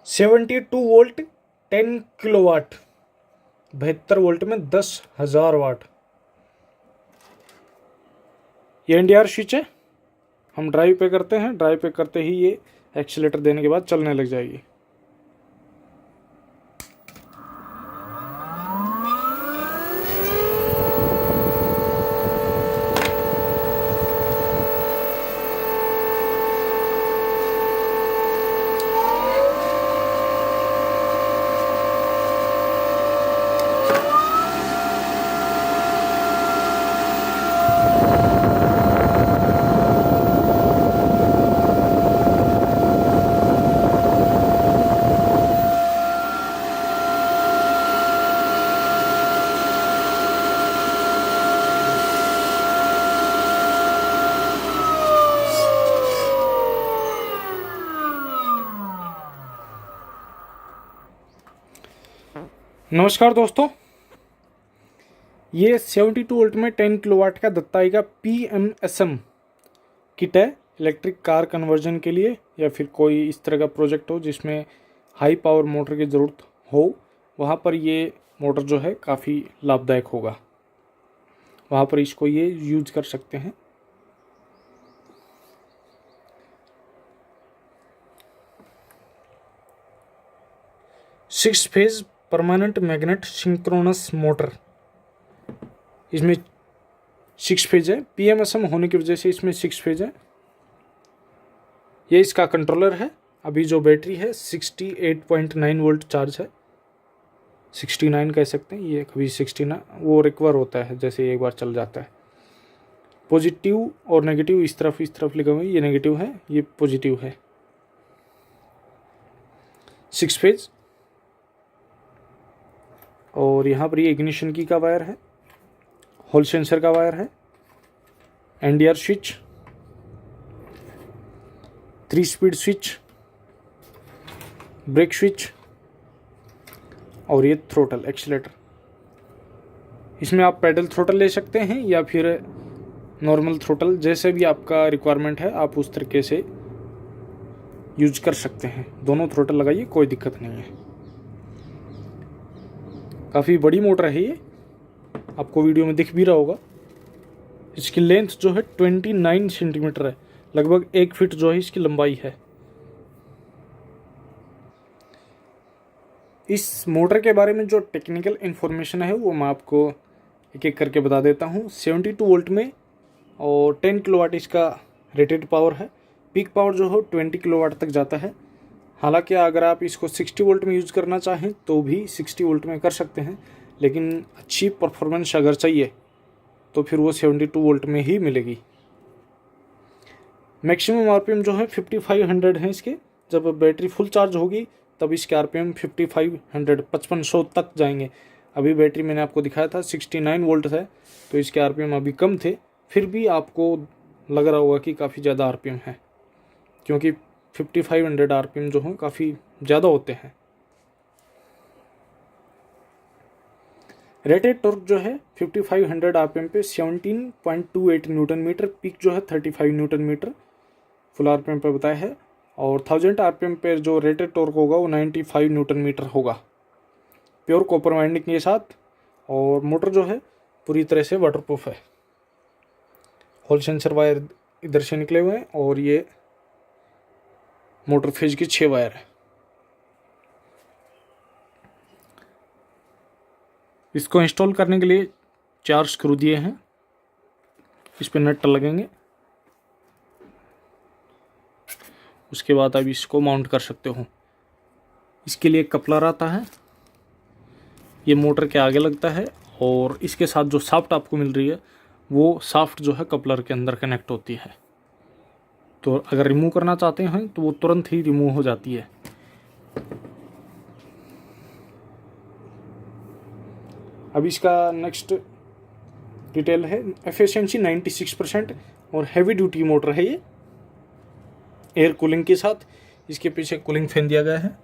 72 volt 10 kilowatt, 72 volt में 10,000 वाट। ये NDR switch है। हम ड्राइव पे करते हैं, ड्राइव पे करते ही ये एक्सीलेटर देने के बाद चलने लग जाएगी। नमस्कार दोस्तों, ये 72 वोल्ट में 10 किलोवाट का दत्ताई का PMSM किट है। इलेक्ट्रिक कार कन्वर्जन के लिए या फिर कोई इस तरह का प्रोजेक्ट हो जिसमें हाई पावर मोटर की ज़रूरत हो, वहाँ पर ये मोटर जो है काफ़ी लाभदायक होगा। वहाँ पर इसको ये यूज कर सकते हैं। Six phase permanent magnet synchronous motor, इसमें 6 फेज है। PMSM होने की वजह से इसमें 6 फेज है। ये इसका कंट्रोलर है। अभी जो बैटरी है 68.9 वोल्ट चार्ज है, 69 कह सकते हैं। ये कभी 69 वो रिकवर होता है, जैसे एक बार चल जाता है। पॉजिटिव और नेगेटिव इस तरफ लिखा हुआ है। ये नेगेटिव है, ये पॉजिटिव है। 6 फेज। और यहाँ पर ये इग्निशन की का वायर है, हॉल सेंसर का वायर है, NDR switch, 3 speed switch, brake switch और ये थ्रोटल एक्सीलेटर। इसमें आप पैडल थ्रोटल ले सकते हैं या फिर नॉर्मल थ्रोटल, जैसे भी आपका रिक्वायरमेंट है आप उस तरीके से यूज कर सकते हैं। दोनों थ्रोटल लगाइए, कोई दिक्कत नहीं है। काफ़ी बड़ी मोटर है ये, आपको वीडियो में दिख भी रहा होगा। इसकी लेंथ जो है 29 सेंटीमीटर है, लगभग 1 फीट जो है इसकी लंबाई है। इस मोटर के बारे में जो टेक्निकल इन्फॉर्मेशन है वो मैं आपको एक एक करके बता देता हूँ। 72 वोल्ट में और 10 किलोवाट इसका रेटेड पावर है। पीक पावर जो है 20 किलोवाट तक जाता है। हालांकि अगर आप इसको 60 वोल्ट में यूज़ करना चाहें तो भी 60 वोल्ट में कर सकते हैं, लेकिन अच्छी परफॉर्मेंस अगर चाहिए तो फिर वो 72 वोल्ट में ही मिलेगी। मैक्सिमम आरपीएम जो है 5500 है इसके। जब बैटरी फुल चार्ज होगी तब इसके आरपीएम 5500 तक जाएंगे। अभी बैटरी मैंने आपको दिखाया था 69 वोल्ट है, तो इसके आरपीएम अभी कम थे, फिर भी आपको लग रहा होगा कि काफ़ी ज़्यादा आरपीएम है, क्योंकि 5500 आरपीएम जो हैं काफ़ी ज़्यादा होते हैं। रेटेड टॉर्क जो है 5500 आरपीएम पे 17.28 न्यूटन मीटर, पीक जो है 35 न्यूटन मीटर फुल आरपीएम पे बताया है। और 1000 आरपीएम पे जो रेटेड टॉर्क होगा वो 95 न्यूटन मीटर होगा, प्योर कॉपर वाइंडिंग के साथ। और मोटर जो है पूरी तरह से वाटरप्रूफ है। हॉल सेंसर वायर इधर से निकले हुए हैं और ये मोटर फेज की 6 वायर है। इसको इंस्टॉल करने के लिए 4 स्क्रू दिए हैं, इस पे नट लगेंगे। उसके बाद आप इसको माउंट कर सकते हो। इसके लिए कपलर आता है, ये मोटर के आगे लगता है और इसके साथ जो शाफ्ट आपको मिल रही है वो शाफ्ट जो है कपलर के अंदर कनेक्ट होती है। तो अगर रिमूव करना चाहते हैं तो वो तुरंत ही रिमूव हो जाती है। अब इसका नेक्स्ट डिटेल है। एफिशिएंसी 96% और हैवी ड्यूटी मोटर है ये, एयर कूलिंग के साथ। इसके पीछे कूलिंग फैन दिया गया है।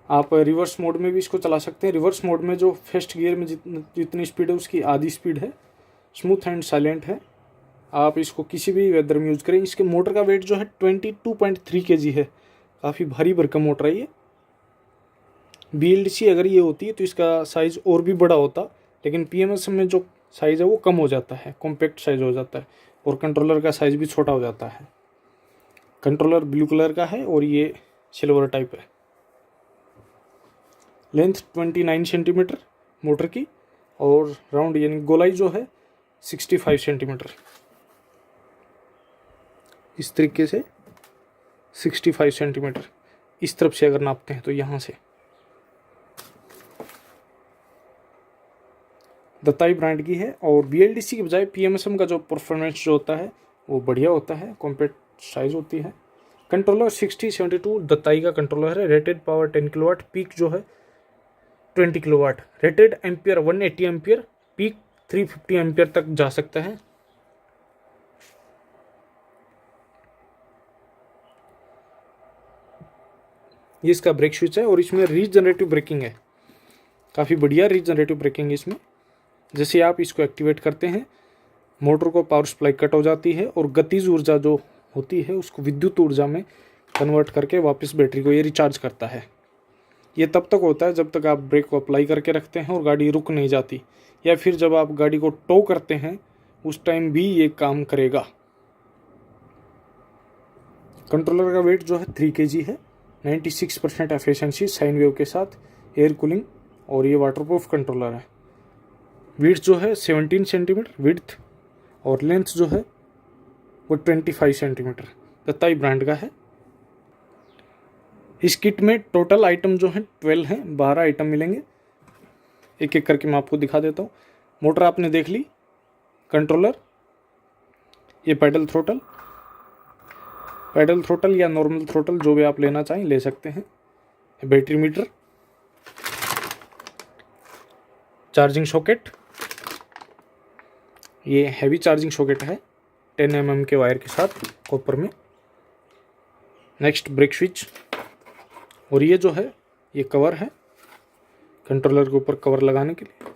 आप रिवर्स मोड में भी इसको चला सकते हैं। रिवर्स मोड में जो फर्स्ट गियर में जितनी स्पीड है उसकी आधी स्पीड है। स्मूथ एंड साइलेंट है। आप इसको किसी भी वेदर में यूज़ करें। इसके मोटर का वेट जो है 22.3 kg है, काफ़ी भारी भरकम मोटर है ये। BLDC अगर ये होती है तो इसका साइज़ और भी बड़ा होता, लेकिन PMSM में जो साइज़ है वो कम हो जाता है, कॉम्पैक्ट साइज़ हो जाता है, और कंट्रोलर का साइज़ भी छोटा हो जाता है। कंट्रोलर ब्लू कलर का है और ये सिल्वर टाइप है। लेंथ 29 सेंटीमीटर मोटर की, और राउंड यानी गोलाई जो है 65 सेंटीमीटर। इस तरीके से 65 सेंटीमीटर इस तरफ से अगर नापते हैं तो यहाँ से। दत्ताई ब्रांड की है, और BLDC के बजाय PMSM का जो परफॉर्मेंस जो होता है वो बढ़िया होता है, कॉम्पैक्ट साइज होती है। कंट्रोलर 6072 दत्ताई का कंट्रोलर है। रेटेड पावर 10 किलोवाट, पीक जो है 20 kilowatt. Rated ampere 180 ampere, peak 350 ampere तक जा सकता है। ये इसका ब्रेक स्विच है, और इसमें रीजनरेटिव ब्रेकिंग है, काफ़ी बढ़िया रीजनरेटिव ब्रेकिंग है इसमें। जैसे आप इसको एक्टिवेट करते हैं, मोटर को पावर सप्लाई कट हो जाती है, और गतिज ऊर्जा जो होती है उसको विद्युत ऊर्जा में कन्वर्ट करके वापस बैटरी को ये रिचार्ज करता है। ये तब तक होता है जब तक आप ब्रेक को अप्लाई करके रखते हैं और गाड़ी रुक नहीं जाती, या फिर जब आप गाड़ी को टो करते हैं उस टाइम भी ये काम करेगा। कंट्रोलर का वेट जो है 3 kg है। 96% एफिशिएंसी साइन वेव के साथ, एयर कूलिंग, और ये वाटरप्रूफ कंट्रोलर है। विड्थ जो है 17 सेंटीमीटर विड्थ, और लेंथ जो है वो 25 सेंटीमीटर दत्ताई ब्रांड का है। इस किट में टोटल आइटम जो है 12 हैं, 12 आइटम मिलेंगे। एक एक करके मैं आपको दिखा देता हूँ। मोटर आपने देख ली, कंट्रोलर, ये पैडल थ्रोटल या नॉर्मल थ्रोटल जो भी आप लेना चाहें ले सकते हैं। बैटरी मीटर, चार्जिंग सॉकेट, ये हैवी चार्जिंग सॉकेट है 10 mm के वायर के साथ कॉपर में। नेक्स्ट ब्रेक स्विच, और ये जो है ये कवर है, कंट्रोलर के ऊपर कवर लगाने के लिए,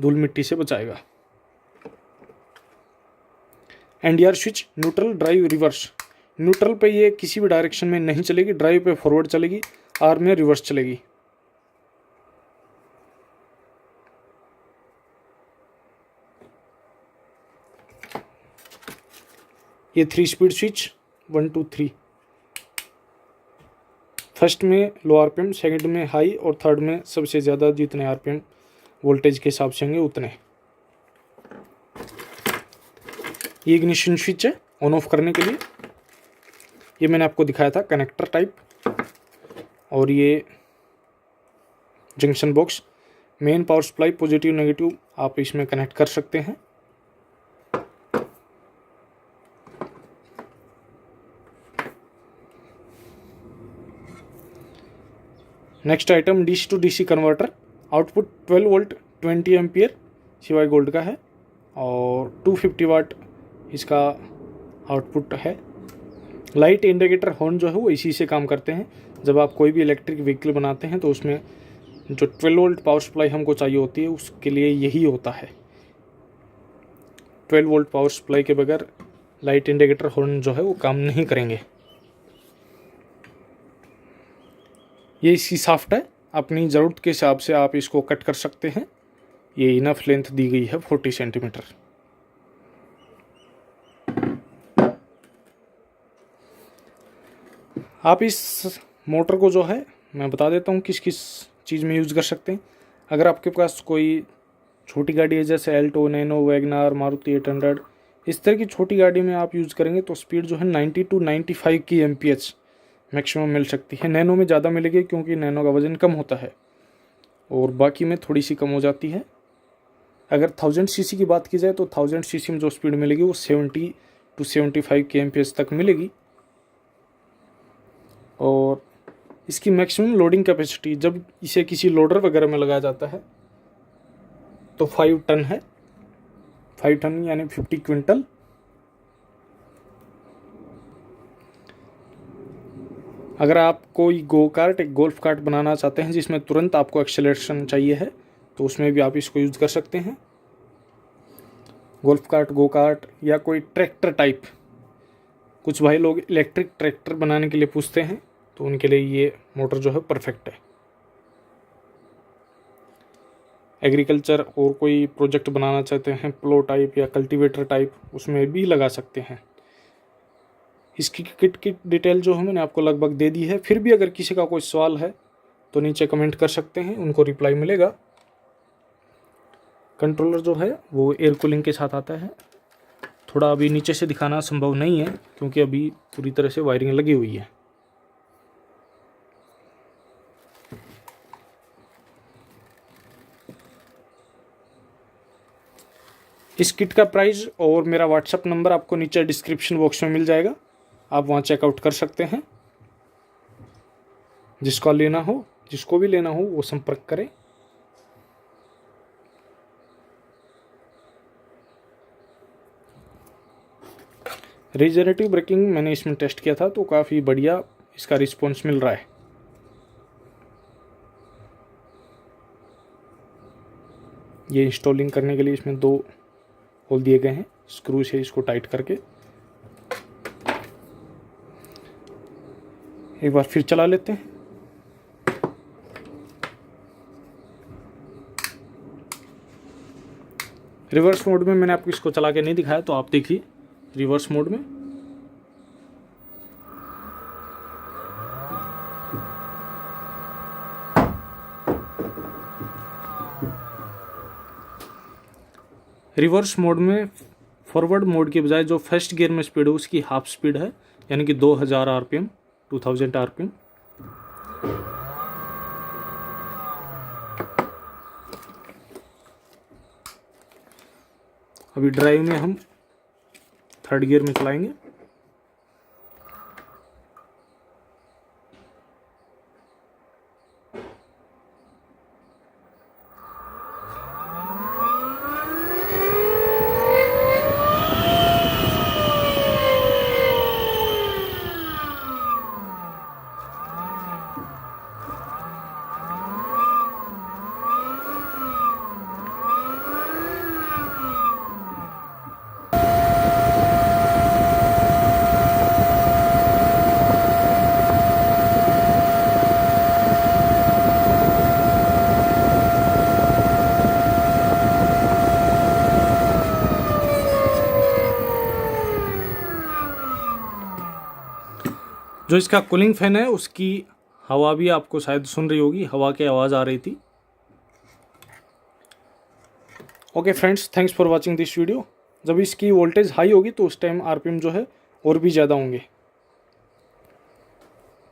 धूल मिट्टी से बचाएगा। NDR switch, neutral, drive, reverse. Neutral पे ये किसी भी डायरेक्शन में नहीं चलेगी, ड्राइव पे फॉरवर्ड चलेगी, R में रिवर्स चलेगी। ये 3 स्पीड स्विच 1 2 3, फर्स्ट में लो RPM, सेकंड में हाई, और थर्ड में सबसे ज़्यादा जितने RPM वोल्टेज के हिसाब से होंगे उतने। ये इग्निशन स्विच है ऑन ऑफ करने के लिए, ये मैंने आपको दिखाया था कनेक्टर टाइप। और ये junction box, main power supply positive negative आप इसमें कनेक्ट कर सकते हैं। Next item DC to DC converter, output 12 volt 20 ampere सिवाय गोल्ड का है, और 250 वाट इसका आउटपुट है। लाइट इंडिकेटर हॉर्न जो है वो इसी से काम करते हैं। जब आप कोई भी इलेक्ट्रिक व्हीकल बनाते हैं तो उसमें जो 12 वोल्ट पावर सप्लाई हमको चाहिए होती है उसके लिए यही होता है। 12 वोल्ट पावर सप्लाई के बगैर लाइट इंडिकेटर हॉर्न जो है वो काम नहीं करेंगे। ये इसकी शाफ्ट है, अपनी ज़रूरत के हिसाब से आप इसको कट कर सकते हैं। ये इनफ लेंथ दी गई है 40 सेंटीमीटर। आप इस मोटर को जो है मैं बता देता हूँ किस किस चीज़ में यूज़ कर सकते हैं। अगर आपके पास कोई छोटी गाड़ी है जैसे एल्टो, नैनो, वैगनार, मारुति 800, इस तरह की छोटी गाड़ी में आप यूज़ करेंगे तो स्पीड जो है 90 to 95 की एमपीएच मैक्सिमम मिल सकती है। नैनो में ज़्यादा मिलेगी क्योंकि नैनो का वज़न कम होता है, और बाकी में थोड़ी सी कम हो जाती है। अगर 1000 सीसी की बात की जाए तो 1000 सीसी में जो स्पीड मिलेगी वो 70 to 75 के एमपीएच तक मिलेगी। और इसकी मैक्सिमम लोडिंग कैपेसिटी जब इसे किसी लोडर वगैरह में लगाया जाता है तो 5 टन है, 5 टन यानी 50 क्विंटल। अगर आप कोई गो कार्ट, एक गोल्फ कार्ट बनाना चाहते हैं जिसमें तुरंत आपको एक्सेलरेशन चाहिए है तो उसमें भी आप इसको यूज़ कर सकते हैं। गोल्फ कार्ट, गो कार्ट या कोई ट्रैक्टर टाइप, कुछ भाई लोग इलेक्ट्रिक ट्रैक्टर बनाने के लिए पूछते हैं, तो उनके लिए ये मोटर जो है परफेक्ट है। एग्रीकल्चर और कोई प्रोजेक्ट बनाना चाहते हैं, प्लो टाइप या कल्टीवेटर टाइप, उसमें भी लगा सकते हैं। इसकी किट की डिटेल जो है मैंने आपको लगभग दे दी है। फिर भी अगर किसी का कोई सवाल है तो नीचे कमेंट कर सकते हैं, उनको रिप्लाई मिलेगा। कंट्रोलर जो है वो एयर कूलिंग के साथ आता है। थोड़ा अभी नीचे से दिखाना संभव नहीं है क्योंकि अभी पूरी तरह से वायरिंग लगी हुई है। इस किट का प्राइस और मेरा व्हाट्सअप नंबर आपको नीचे डिस्क्रिप्शन बॉक्स में मिल जाएगा, आप वहाँ चेकआउट कर सकते हैं। जिसको भी लेना हो वो संपर्क करें। रिजनरेटिव ब्रेकिंग मैंने इसमें टेस्ट किया था तो काफ़ी बढ़िया इसका रिस्पॉन्स मिल रहा है। ये इंस्टॉलिंग करने के लिए इसमें 2 होल दिए गए हैं, स्क्रू से इसको टाइट करके एक बार फिर चला लेते हैं। रिवर्स मोड में मैंने आपको इसको चला के नहीं दिखाया, तो आप देखिए रिवर्स मोड में। रिवर्स मोड में फॉरवर्ड मोड के बजाय जो फर्स्ट गियर में स्पीड है उसकी हाफ स्पीड है, यानी कि 2000 आरपीएम, 2000 आरपीएम। अभी ड्राइव में हम 3rd गियर में चलाएंगे। जो इसका कूलिंग फैन है उसकी हवा भी आपको शायद सुन रही होगी, हवा की आवाज़ आ रही थी। Okay friends, thanks for watching this video. जब इसकी वोल्टेज हाई होगी तो उस टाइम आरपीएम जो है और भी ज़्यादा होंगे।